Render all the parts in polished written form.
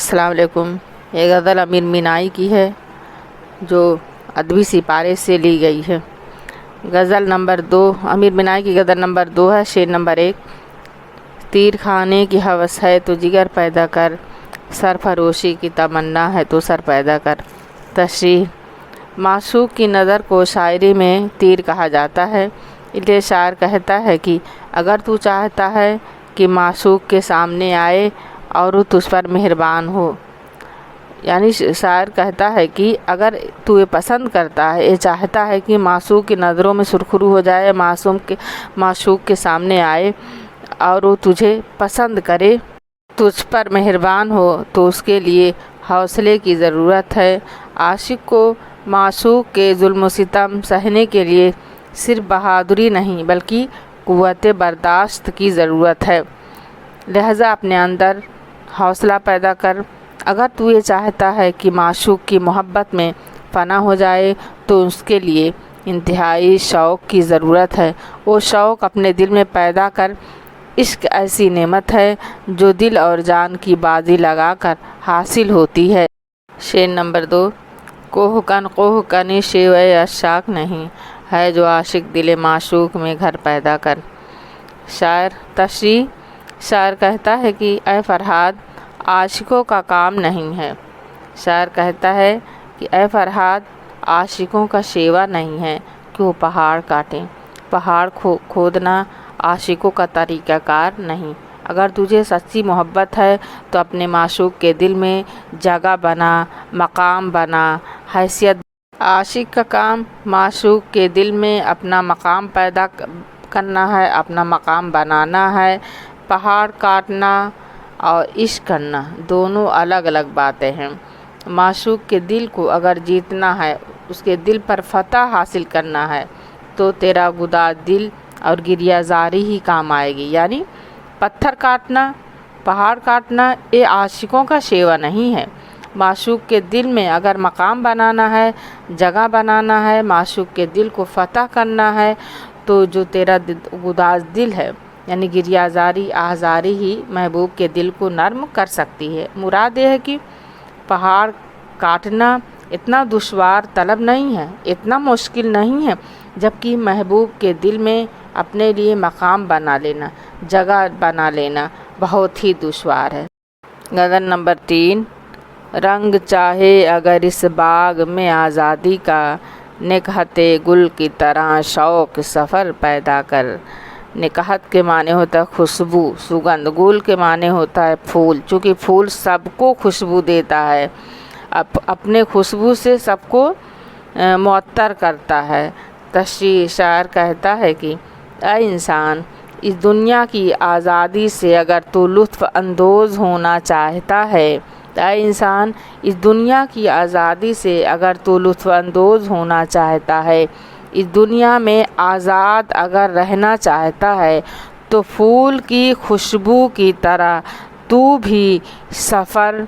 السلام علیکم۔ یہ غزل امیر مینائی کی ہے جو ادبی سپارے سے لی گئی ہے۔ غزل نمبر 2، امیر مینائی کی غزل نمبر 2 ہے۔ شعر نمبر 1: تیر کھانے کی ہوس ہے تو جگر پیدا کر، سرفروشی کی تمنا ہے تو سر پیدا کر۔ تشریح: معشوق کی نظر کو شاعری میں تیر کہا جاتا ہے، اس لیے شاعر کہتا ہے کہ اگر تو چاہتا ہے کہ معشوق کے سامنے آئے اور وہ تجھ پر مہربان ہو، یعنی شاعر کہتا ہے کہ اگر تو یہ پسند کرتا ہے، یہ چاہتا ہے کہ معشوق کی نظروں میں سرخرو ہو جائے، معشوق کے سامنے آئے اور وہ تجھے پسند کرے، تجھ پر مہربان ہو، تو اس کے لیے حوصلے کی ضرورت ہے۔ عاشق کو معشوق کے ظلم و ستم سہنے کے لیے صرف بہادری نہیں بلکہ قوت برداشت کی ضرورت ہے، لہذا اپنے اندر حوصلہ پیدا کر۔ اگر تو یہ چاہتا ہے کہ معشوق کی محبت میں فنا ہو جائے تو اس کے لیے انتہائی شوق کی ضرورت ہے۔ وہ شوق اپنے دل میں پیدا کر۔ عشق ایسی نعمت ہے جو دل اور جان کی بازی لگا کر حاصل ہوتی ہے۔ شعر نمبر 2: کوہ کن شیوے عشاق نہیں ہے جو عاشق دل معشوق میں گھر پیدا کر۔ شاعر تشریح: شاعر کہتا ہے کہ اے فرہاد، عاشقوں کا کام نہیں ہے۔ شاعر کہتا ہے کہ اے فرہاد، عاشقوں کا شیوا نہیں ہے کہ وہ پہاڑ کاٹیں۔ پہاڑ کھودنا عاشقوں کا طریقہ کار نہیں۔ اگر تجھے سچی محبت ہے تو اپنے معشوق کے دل میں جگہ بنا، مقام بنا، حیثیت بنا۔ عاشق کا کام معشوق کے دل میں اپنا مقام پیدا کرنا ہے، اپنا مقام بنانا ہے۔ پہاڑ کاٹنا اور عشق کرنا دونوں الگ الگ باتیں ہیں۔ معشوق کے دل کو اگر جیتنا ہے، اس کے دل پر فتح حاصل کرنا ہے تو تیرا گداز دل اور گریہ زاری ہی کام آئے گی۔ یعنی پتھر کاٹنا، پہاڑ کاٹنا یہ عاشقوں کا شیوا نہیں ہے۔ معشوق کے دل میں اگر مقام بنانا ہے، جگہ بنانا ہے، معشوق کے دل کو فتح کرنا ہے تو جو تیرا گداز دل ہے، یعنی گریہ زاری، آہزاری ہی محبوب کے دل کو نرم کر سکتی ہے۔ مراد یہ ہے کہ پہاڑ کاٹنا اتنا دشوار طلب نہیں ہے، اتنا مشکل نہیں ہے، جبکہ محبوب کے دل میں اپنے لیے مقام بنا لینا، جگہ بنا لینا بہت ہی دشوار ہے۔ غزل نمبر 3: رنگ چاہے اگر اس باغ میں آزادی کا، نکہت گل کی طرح شوق سفر پیدا کر۔ نکہت کے معنی ہوتا ہے خوشبو، سگندھ۔ گل کے معنی ہوتا ہے پھول، چونکہ پھول سب کو خوشبو دیتا ہے، اپنے خوشبو سے سب کو معطر کرتا ہے۔ تشریح: شاعر کہتا ہے کہ اے انسان، اس دنیا کی آزادی سے اگر تو لطف اندوز ہونا چاہتا ہے، اے انسان، اس دنیا کی آزادی سے اگر تو لطف اندوز ہونا چاہتا ہے، اس دنیا میں آزاد اگر رہنا چاہتا ہے تو پھول کی خوشبو کی طرح تو بھی سفر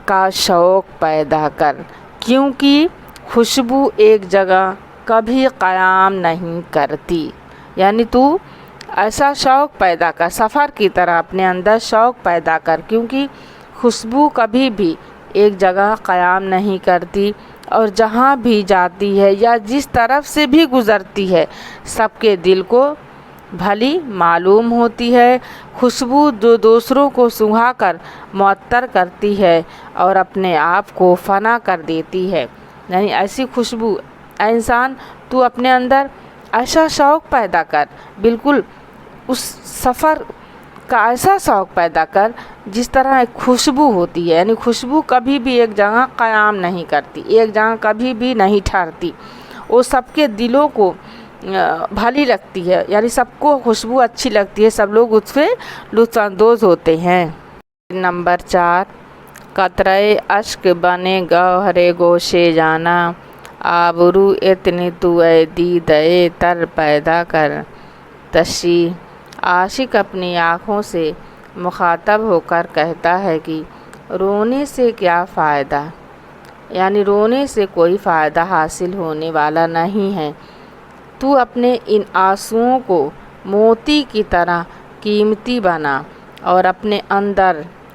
کا شوق پیدا کر، کیونکہ خوشبو ایک جگہ کبھی قیام نہیں کرتی۔ یعنی تو ایسا شوق پیدا کر، سفر کی طرح اپنے اندر شوق پیدا کر، کیونکہ خوشبو کبھی بھی ایک جگہ قیام نہیں کرتی، اور جہاں بھی جاتی ہے یا جس طرف سے بھی گزرتی ہے سب کے دل کو بھلی معلوم ہوتی ہے۔ خوشبو جو دوسروں کو سونگھا کر معطر کرتی ہے اور اپنے آپ کو فنا کر دیتی ہے، یعنی ایسی خوشبو۔ اے انسان، تو اپنے اندر ایسا شوق پیدا کر، بالکل اس سفر کا ایسا شوق پیدا کر جس طرح ایک خوشبو ہوتی ہے، یعنی خوشبو کبھی بھی ایک جگہ قیام نہیں کرتی، ایک جگہ کبھی بھی نہیں ٹھہرتی، وہ سب کے دلوں کو بھلی لگتی ہے، یعنی سب کو خوشبو اچھی لگتی ہے، سب لوگ اس سے لطف اندوز ہوتے ہیں۔ نمبر 4: قطرۂ اشک بنے گوہر گوشے جانا، آبرو اتنی تو اے دیدۂ تر پیدا کر۔ تشریح: عاشق اپنی آنکھوں سے مخاطب ہو کر کہتا ہے کہ رونے سے کیا فائدہ، یعنی رونے سے کوئی فائدہ حاصل ہونے والا نہیں ہے۔ تو اپنے ان آنسوؤں کو موتی کی طرح قیمتی بنا اور اپنے اندر